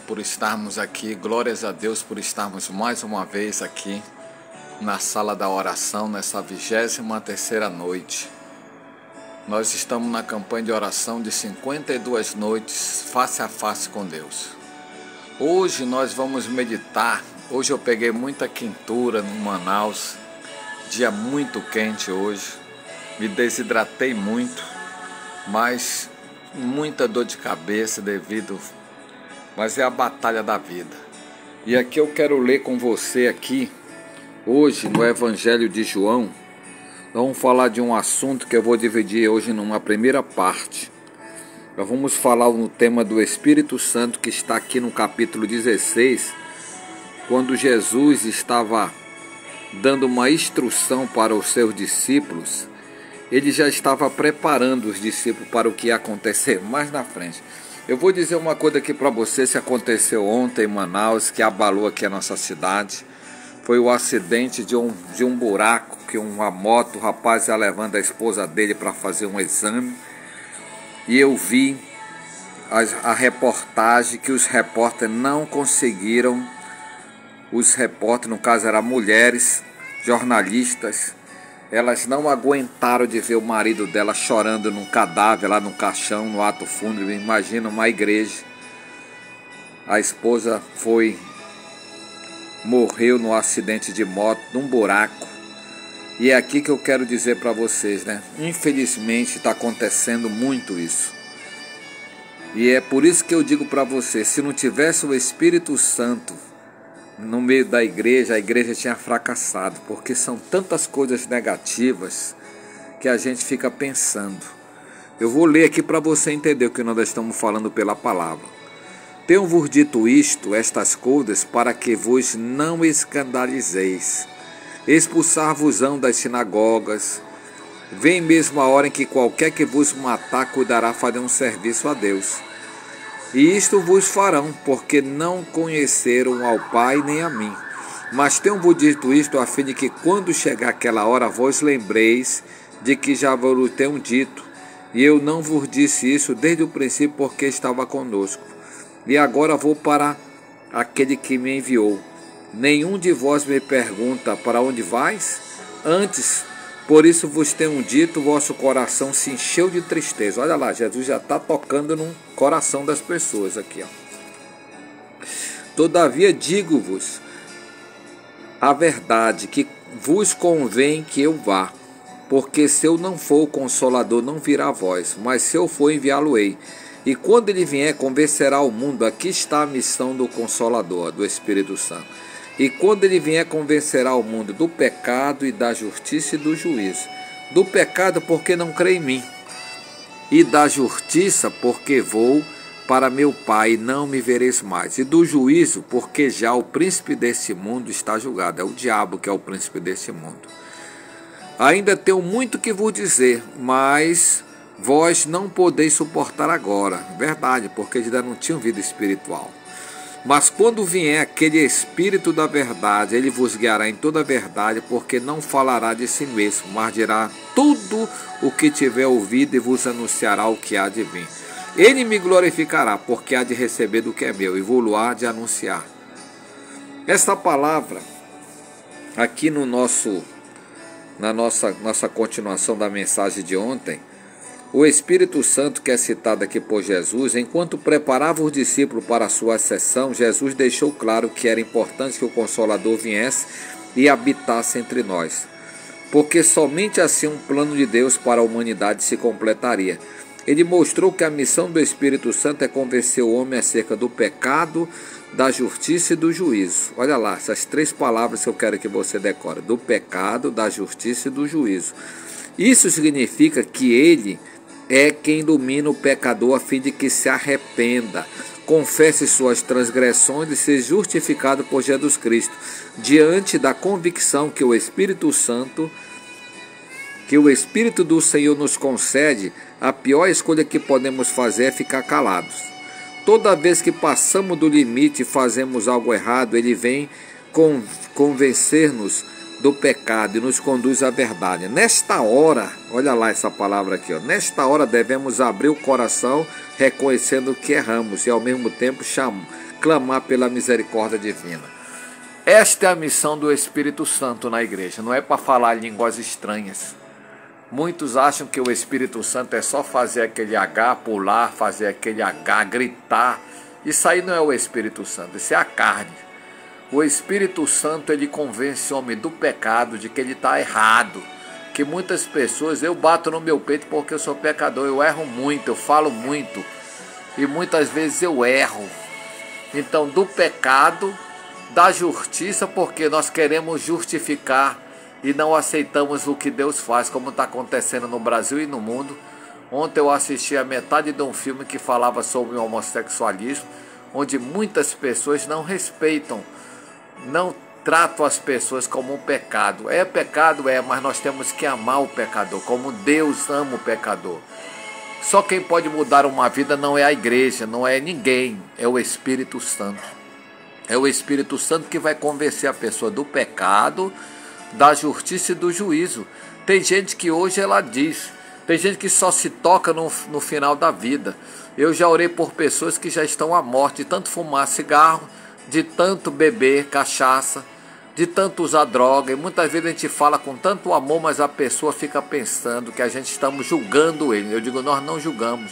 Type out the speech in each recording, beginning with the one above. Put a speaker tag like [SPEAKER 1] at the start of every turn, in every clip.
[SPEAKER 1] Por estarmos aqui, glórias a Deus por estarmos mais uma vez aqui na sala da oração, nessa 23ª noite. Nós estamos na campanha de oração de 52 noites face a face com Deus. Hoje nós vamos meditar. Hoje eu peguei muita quentura no Manaus, dia muito quente hoje, me desidratei muito, mas muita dor de cabeça mas é a batalha da vida. E aqui eu quero ler com você aqui, hoje no Evangelho de João. Vamos falar de um assunto que eu vou dividir hoje numa primeira parte. Nós vamos falar no tema do Espírito Santo, que está aqui no capítulo 16, quando Jesus estava dando uma instrução para os seus discípulos. Ele já estava preparando os discípulos para o que ia acontecer mais na frente. Eu vou dizer uma coisa aqui para você, se aconteceu ontem em Manaus, que abalou aqui a nossa cidade. Foi o acidente de um buraco, que uma moto, o rapaz ia levando a esposa dele para fazer um exame. E eu vi a reportagem que os repórteres não conseguiram, os repórteres, no caso eram mulheres, jornalistas, elas não aguentaram de ver o marido dela chorando num cadáver lá no caixão, no ato fúnebre. Imagina uma igreja. A esposa morreu num acidente de moto, num buraco. E é aqui que eu quero dizer para vocês, né? Infelizmente está acontecendo muito isso. E é por isso que eu digo para vocês, se não tivesse o Espírito Santo no meio da igreja, a igreja tinha fracassado, porque são tantas coisas negativas que a gente fica pensando. Eu vou ler aqui para você entender o que nós estamos falando pela palavra. Tenho-vos dito estas coisas, para que vos não escandalizeis. Expulsar-vos-ão das sinagogas. Vem mesmo a hora em que qualquer que vos matar cuidará fazer um serviço a Deus. E isto vos farão, porque não conheceram ao Pai nem a mim. Mas tenho-vos dito isto, a fim de que, quando chegar aquela hora, vos lembreis de que já vos tenho dito. E eu não vos disse isso desde o princípio, porque estava conosco. E agora vou para aquele que me enviou. Nenhum de vós me pergunta, para onde vais? Antes, por isso vos tenho dito, vosso coração se encheu de tristeza. Olha lá, Jesus já está tocando no coração das pessoas aqui, ó. Todavia digo-vos a verdade, que vos convém que eu vá. Porque se eu não for, o Consolador não virá a vós, mas se eu for, enviá-lo-ei. E quando ele vier, convencerá o mundo. Aqui está a missão do Consolador, do Espírito Santo. E quando ele vier, convencerá o mundo do pecado e da justiça e do juízo. Do pecado, porque não crê em mim. E da justiça, porque vou para meu Pai e não me vereis mais. E do juízo, porque já o príncipe desse mundo está julgado. É o diabo que é o príncipe desse mundo. Ainda tenho muito que vos dizer, mas vós não podeis suportar agora. Verdade, porque ainda não tinham vida espiritual. Mas quando vier aquele Espírito da verdade, ele vos guiará em toda a verdade, porque não falará de si mesmo, mas dirá tudo o que tiver ouvido e vos anunciará o que há de vir. Ele me glorificará, porque há de receber do que é meu, e vou-lo-á de anunciar. Esta palavra, aqui na nossa continuação da mensagem de ontem, o Espírito Santo, que é citado aqui por Jesus, enquanto preparava os discípulos para a sua ascensão, Jesus deixou claro que era importante que o Consolador viesse e habitasse entre nós, porque somente assim um plano de Deus para a humanidade se completaria. Ele mostrou que a missão do Espírito Santo é convencer o homem acerca do pecado, da justiça e do juízo. Olha lá, essas três palavras que eu quero que você decore: do pecado, da justiça e do juízo. Isso significa que ele é quem domina o pecador, a fim de que se arrependa, confesse suas transgressões e seja justificado por Jesus Cristo, diante da convicção que o Espírito do Senhor nos concede. A pior escolha que podemos fazer é ficar calados. Toda vez que passamos do limite e fazemos algo errado, ele vem convencer-nos do pecado e nos conduz à verdade. Nesta hora, olha lá essa palavra aqui, ó. Nesta hora devemos abrir o coração, reconhecendo que erramos e ao mesmo tempo clamar pela misericórdia divina. Esta é a missão do Espírito Santo na igreja, não é para falar línguas estranhas. Muitos acham que o Espírito Santo é só fazer aquele H, pular, fazer aquele H, gritar. Isso aí não é o Espírito Santo, isso é a carne. O Espírito Santo, ele convence o homem do pecado, de que ele está errado. Que muitas pessoas, eu bato no meu peito porque eu sou pecador, eu erro muito, eu falo muito. E muitas vezes eu erro. Então, do pecado, da justiça, porque nós queremos justificar e não aceitamos o que Deus faz, como está acontecendo no Brasil e no mundo. Ontem eu assisti a metade de um filme que falava sobre o homossexualismo, onde muitas pessoas não respeitam, não tratam as pessoas como um pecado. É pecado, mas nós temos que amar o pecador, como Deus ama o pecador. Só quem pode mudar uma vida não é a igreja, não é ninguém, é o Espírito Santo. É o Espírito Santo que vai convencer a pessoa do pecado, da justiça e do juízo. Tem gente que hoje ela diz, tem gente que só se toca no final da vida. Eu já orei por pessoas que já estão à morte, de tanto fumar cigarro, de tanto beber cachaça, de tanto usar droga. E muitas vezes a gente fala com tanto amor, mas a pessoa fica pensando que a gente estamos julgando ele. Eu digo, nós não julgamos.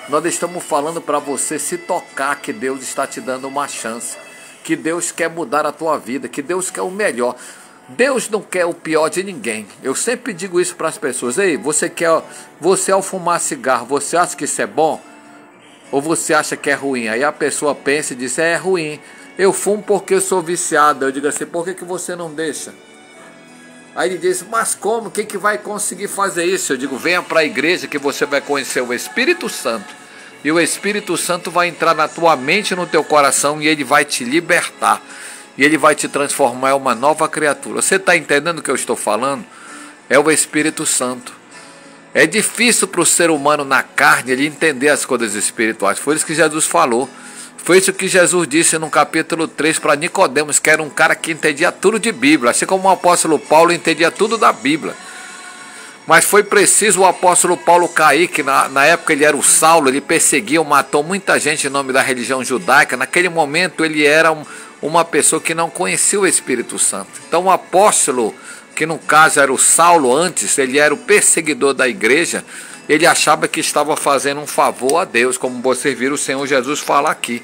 [SPEAKER 1] Nós estamos falando para você se tocar que Deus está te dando uma chance, que Deus quer mudar a tua vida, que Deus quer o melhor. Deus não quer o pior de ninguém. Eu sempre digo isso para as pessoas. Ei, você ao fumar cigarro, você acha que isso é bom? Ou você acha que é ruim? Aí a pessoa pensa e diz, é ruim. Eu fumo porque eu sou viciado. Eu digo assim, por que você não deixa? Aí ele diz, mas como? Quem que vai conseguir fazer isso? Eu digo, venha para a igreja que você vai conhecer o Espírito Santo. E o Espírito Santo vai entrar na tua mente e no teu coração e ele vai te libertar. E ele vai te transformar em uma nova criatura. Você está entendendo o que eu estou falando? É o Espírito Santo. É difícil para o ser humano na carne ele entender as coisas espirituais. Foi isso que Jesus falou. Foi isso que Jesus disse no capítulo 3 para Nicodemos, que era um cara que entendia tudo de Bíblia. Assim como o apóstolo Paulo entendia tudo da Bíblia. Mas foi preciso o apóstolo Paulo cair, que na época ele era o Saulo, ele perseguia, matou muita gente em nome da religião judaica. Naquele momento ele era uma pessoa que não conhecia o Espírito Santo. Então o apóstolo, que no caso era o Saulo antes, ele era o perseguidor da igreja, ele achava que estava fazendo um favor a Deus, como vocês viram o Senhor Jesus falar aqui.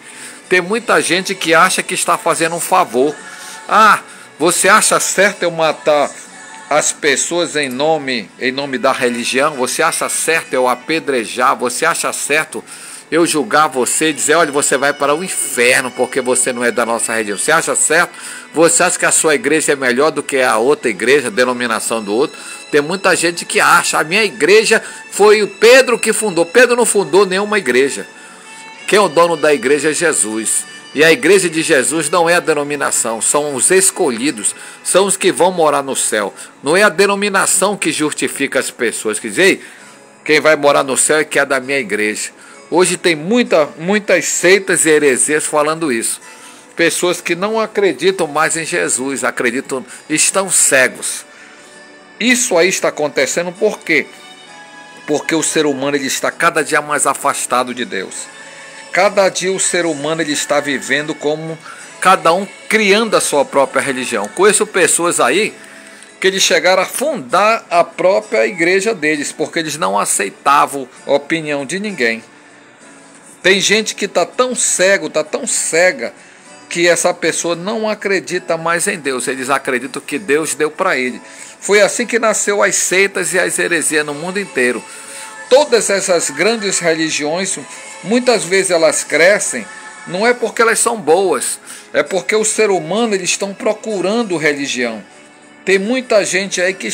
[SPEAKER 1] Tem muita gente que acha que está fazendo um favor. Ah, você acha certo eu matar as pessoas em nome da religião? Você acha certo eu apedrejar? Você acha certo eu julgar você e dizer, olha, você vai para o inferno porque você não é da nossa religião? Você acha certo? Você acha que a sua igreja é melhor do que a outra igreja, a denominação do outro? Tem muita gente que acha, a minha igreja foi o Pedro que fundou. Pedro não fundou nenhuma igreja. Quem é o dono da igreja é Jesus. E a igreja de Jesus não é a denominação, são os escolhidos, são os que vão morar no céu. Não é a denominação que justifica as pessoas, que dizem, quem vai morar no céu é que é da minha igreja. Hoje tem muitas seitas e heresias falando isso. Pessoas que não acreditam mais em Jesus, estão cegos. Isso aí está acontecendo por quê? Porque o ser humano ele está cada dia mais afastado de Deus. Cada dia o ser humano ele está vivendo como cada um criando a sua própria religião. Conheço pessoas aí que eles chegaram a fundar a própria igreja deles, porque eles não aceitavam a opinião de ninguém. Tem gente que está tão cego, está tão cega, que essa pessoa não acredita mais em Deus. Eles acreditam que Deus deu para ele. Foi assim que nasceu as seitas e as heresias no mundo inteiro. Todas essas grandes religiões, muitas vezes elas crescem, não é porque elas são boas, é porque o ser humano eles estão procurando religião. Tem muita gente aí que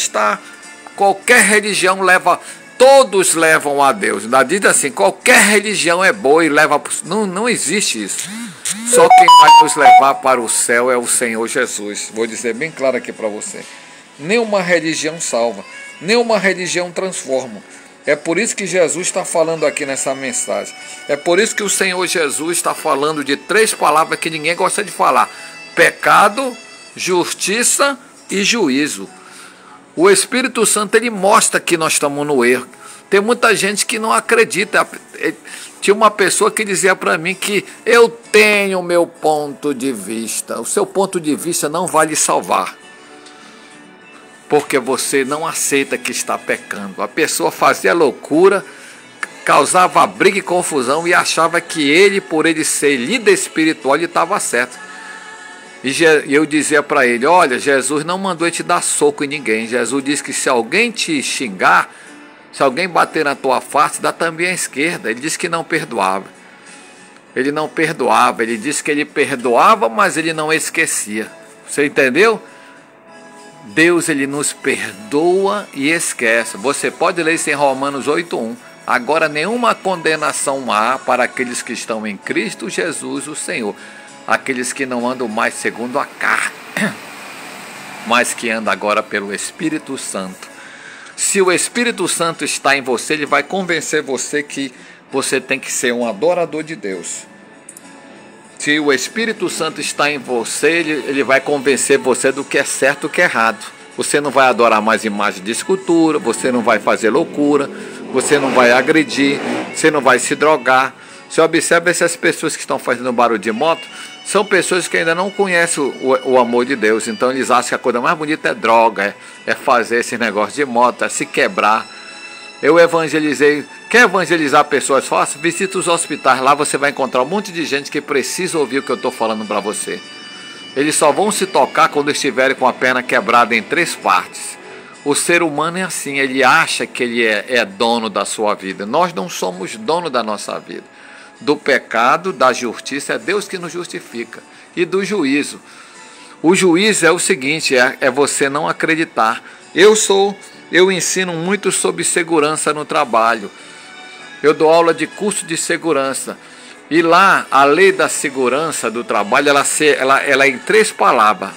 [SPEAKER 1] qualquer religião todos levam a Deus. Ainda diz assim, qualquer religião é boa e leva. Não existe isso. Só quem vai nos levar para o céu é o Senhor Jesus. Vou dizer bem claro aqui para você. Nenhuma religião salva, nenhuma religião transforma. É por isso que Jesus está falando aqui nessa mensagem. É por isso que o Senhor Jesus está falando de 3 palavras que ninguém gosta de falar: pecado, justiça e juízo. O Espírito Santo ele mostra que nós estamos no erro. Tem muita gente que não acredita. Tinha uma pessoa que dizia para mim que eu tenho o meu ponto de vista. O seu ponto de vista não vai lhe salvar, porque você não aceita que está pecando. A pessoa fazia loucura, causava briga e confusão e achava que ele, por ele ser líder espiritual, ele estava certo. E eu dizia para ele: olha, Jesus não mandou ele te dar soco em ninguém. Jesus disse que se alguém te xingar, se alguém bater na tua face, dá também à esquerda. Ele disse que não perdoava. Ele não perdoava. Ele disse que ele perdoava, mas ele não esquecia. Você entendeu? Deus, ele nos perdoa e esquece. Você pode ler isso em Romanos 8:1. Agora nenhuma condenação há para aqueles que estão em Cristo Jesus, o Senhor. Aqueles que não andam mais segundo a carne, mas que andam agora pelo Espírito Santo. Se o Espírito Santo está em você, ele vai convencer você que você tem que ser um adorador de Deus. Se o Espírito Santo está em você, ele vai convencer você do que é certo e do que é errado. Você não vai adorar mais imagens de escultura, você não vai fazer loucura, você não vai agredir, você não vai se drogar. Você observa essas pessoas que estão fazendo barulho de moto, são pessoas que ainda não conhecem o amor de Deus. Então eles acham que a coisa mais bonita é droga, é fazer esse negócio de moto, é se quebrar. Eu evangelizei. Quer evangelizar pessoas fáceis? Visita os hospitais. Lá você vai encontrar um monte de gente que precisa ouvir o que eu estou falando para você. Eles só vão se tocar quando estiverem com a perna quebrada em 3 partes. O ser humano é assim, ele acha que ele é dono da sua vida. Nós não somos dono da nossa vida. Do pecado, da justiça, é Deus que nos justifica. E do juízo. O juízo é o seguinte, é você não acreditar. Eu ensino muito sobre segurança no trabalho. Eu dou aula de curso de segurança. E lá, a lei da segurança do trabalho, ela é em 3 palavras.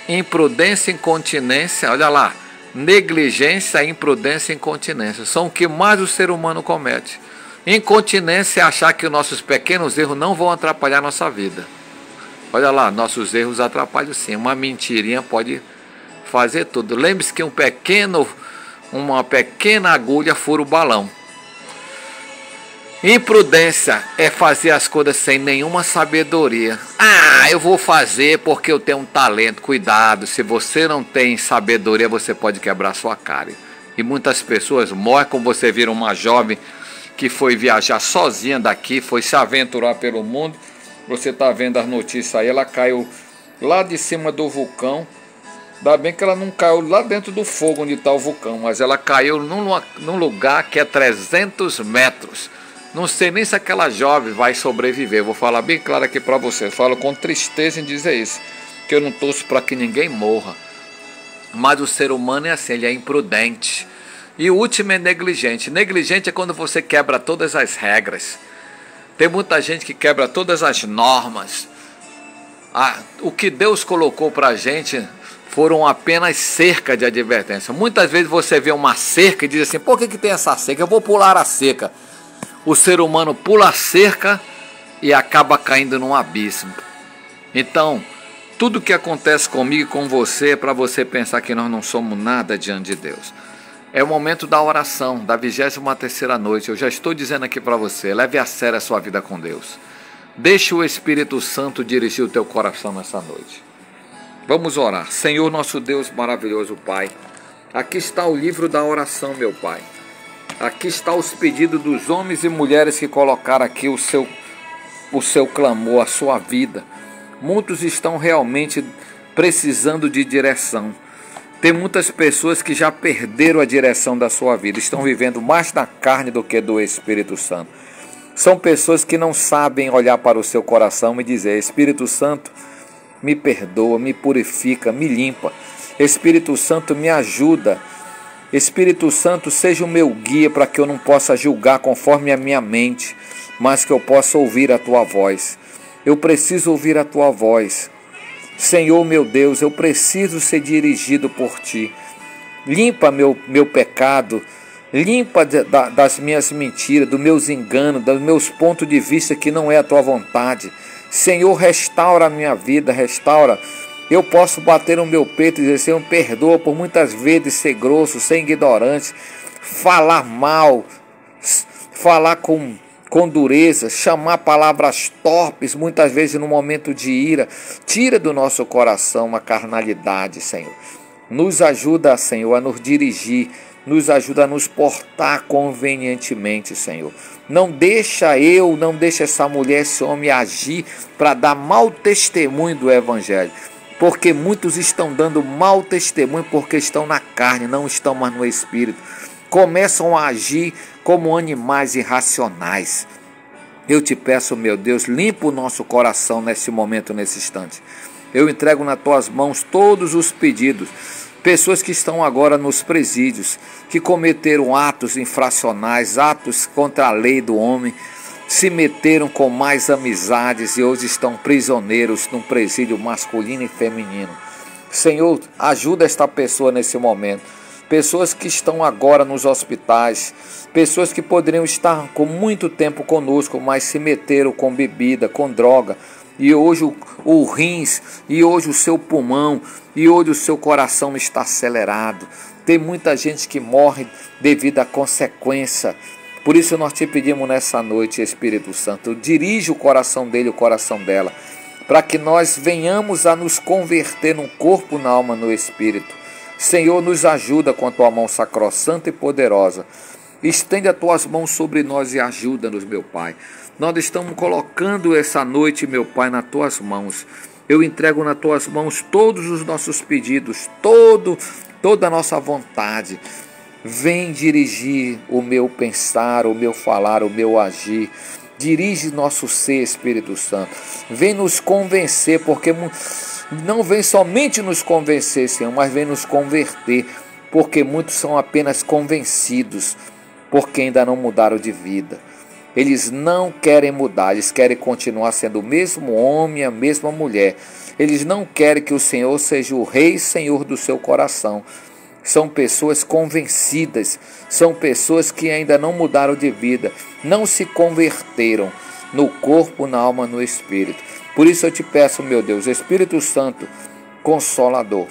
[SPEAKER 1] Imprudência, incontinência, olha lá. Negligência, imprudência e incontinência. São o que mais o ser humano comete. Incontinência é achar que os nossos pequenos erros não vão atrapalhar a nossa vida. Olha lá, nossos erros atrapalham sim. Uma mentirinha pode fazer tudo. Lembre-se que uma pequena agulha fura o balão. Imprudência é fazer as coisas sem nenhuma sabedoria. Ah, eu vou fazer porque eu tenho um talento. Cuidado, se você não tem sabedoria, você pode quebrar sua cara. E muitas pessoas morrem, como você vira uma jovem que foi viajar sozinha daqui, foi se aventurar pelo mundo. Você está vendo as notícias aí, ela caiu lá de cima do vulcão. Ainda bem que ela não caiu lá dentro do fogo onde está o vulcão, mas ela caiu num lugar que é 300 metros. Não sei nem se aquela jovem vai sobreviver. Vou falar bem claro aqui para você. Falo com tristeza em dizer isso, que eu não torço para que ninguém morra. Mas o ser humano é assim, ele é imprudente. E o último é negligente. Negligente é quando você quebra todas as regras. Tem muita gente que quebra todas as normas. O que Deus colocou para a gente foram apenas cerca de advertência. Muitas vezes você vê uma cerca e diz assim: por que tem essa cerca? Eu vou pular a cerca. O ser humano pula a cerca e acaba caindo num abismo. Então, tudo que acontece comigo e com você é para você pensar que nós não somos nada diante de Deus. É o momento da oração, da 23ª noite. Eu já estou dizendo aqui para você, leve a sério a sua vida com Deus. Deixe o Espírito Santo dirigir o teu coração nessa noite. Vamos orar. Senhor nosso Deus maravilhoso Pai, aqui está o livro da oração, meu Pai. Aqui está os pedidos dos homens e mulheres que colocaram aqui o seu clamor, a sua vida. Muitos estão realmente precisando de direção. Tem muitas pessoas que já perderam a direção da sua vida, estão vivendo mais na carne do que do Espírito Santo. São pessoas que não sabem olhar para o seu coração e dizer: Espírito Santo, me perdoa, me purifica, me limpa. Espírito Santo, me ajuda. Espírito Santo, seja o meu guia para que eu não possa julgar conforme a minha mente, mas que eu possa ouvir a tua voz. Eu preciso ouvir a tua voz. Senhor meu Deus, eu preciso ser dirigido por ti. Limpa meu pecado, limpa das minhas mentiras, dos meus enganos, dos meus pontos de vista que não é a tua vontade. Senhor, restaura a minha vida, restaura. Eu posso bater no meu peito e dizer: Senhor, perdoa por muitas vezes ser grosso, ser ignorante, falar mal,
[SPEAKER 2] falar com dureza, chamar palavras torpes, muitas vezes no momento de ira. Tira do nosso coração a carnalidade, Senhor. Nos ajuda, Senhor, a nos dirigir, nos ajuda a nos portar convenientemente, Senhor. Não deixa essa mulher, esse homem agir para dar mau testemunho do Evangelho. Porque muitos estão dando mau testemunho porque estão na carne, não estão mais no Espírito. Começam a agir como animais irracionais. Eu te peço, meu Deus, limpa o nosso coração nesse momento, nesse instante. Eu entrego nas tuas mãos todos os pedidos. Pessoas que estão agora nos presídios, que cometeram atos infracionais, atos contra a lei do homem, se meteram com mais amizades e hoje estão prisioneiros num presídio masculino e feminino. Senhor, ajuda esta pessoa nesse momento. Pessoas que estão agora nos hospitais, pessoas que poderiam estar com muito tempo conosco, mas se meteram com bebida, com droga, e hoje o rins, e hoje o seu pulmão, e hoje o seu coração está acelerado. Tem muita gente que morre devido à consequência. Por isso nós te pedimos nessa noite, Espírito Santo, dirige o coração dele, o coração dela, para que nós venhamos a nos converter no corpo, na alma, no Espírito. Senhor, nos ajuda com a tua mão sacrossanta e poderosa. Estende as tuas mãos sobre nós e ajuda-nos, meu Pai. Nós estamos colocando essa noite, meu Pai, nas tuas mãos. Eu entrego nas tuas mãos todos os nossos pedidos, toda a nossa vontade. Vem dirigir o meu pensar, o meu falar, o meu agir. Dirige nosso ser, Espírito Santo. Vem nos convencer, porque não vem somente nos convencer, Senhor, mas vem nos converter, porque muitos são apenas convencidos, porque ainda não mudaram de vida. Eles não querem mudar, eles querem continuar sendo o mesmo homem, a mesma mulher. Eles não querem que o Senhor seja o Rei e Senhor do seu coração. São pessoas convencidas, são pessoas que ainda não mudaram de vida, não se converteram no corpo, na alma, no Espírito. Por isso eu te peço, meu Deus, Espírito Santo, Consolador,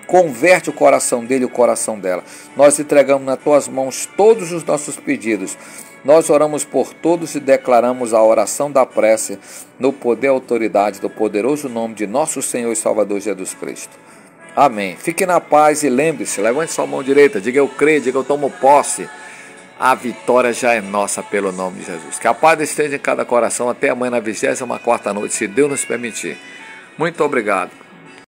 [SPEAKER 2] converte o coração dele e o coração dela. Nós entregamos nas tuas mãos todos os nossos pedidos. Nós oramos por todos e declaramos a oração da prece no poder e autoridade do poderoso nome de nosso Senhor e Salvador Jesus Cristo. Amém. Fique na paz e lembre-se, levante sua mão direita, diga eu creio, diga eu tomo posse. A vitória já é nossa pelo nome de Jesus. Que a paz esteja em cada coração. Até amanhã na 24ª noite, se Deus nos permitir. Muito obrigado.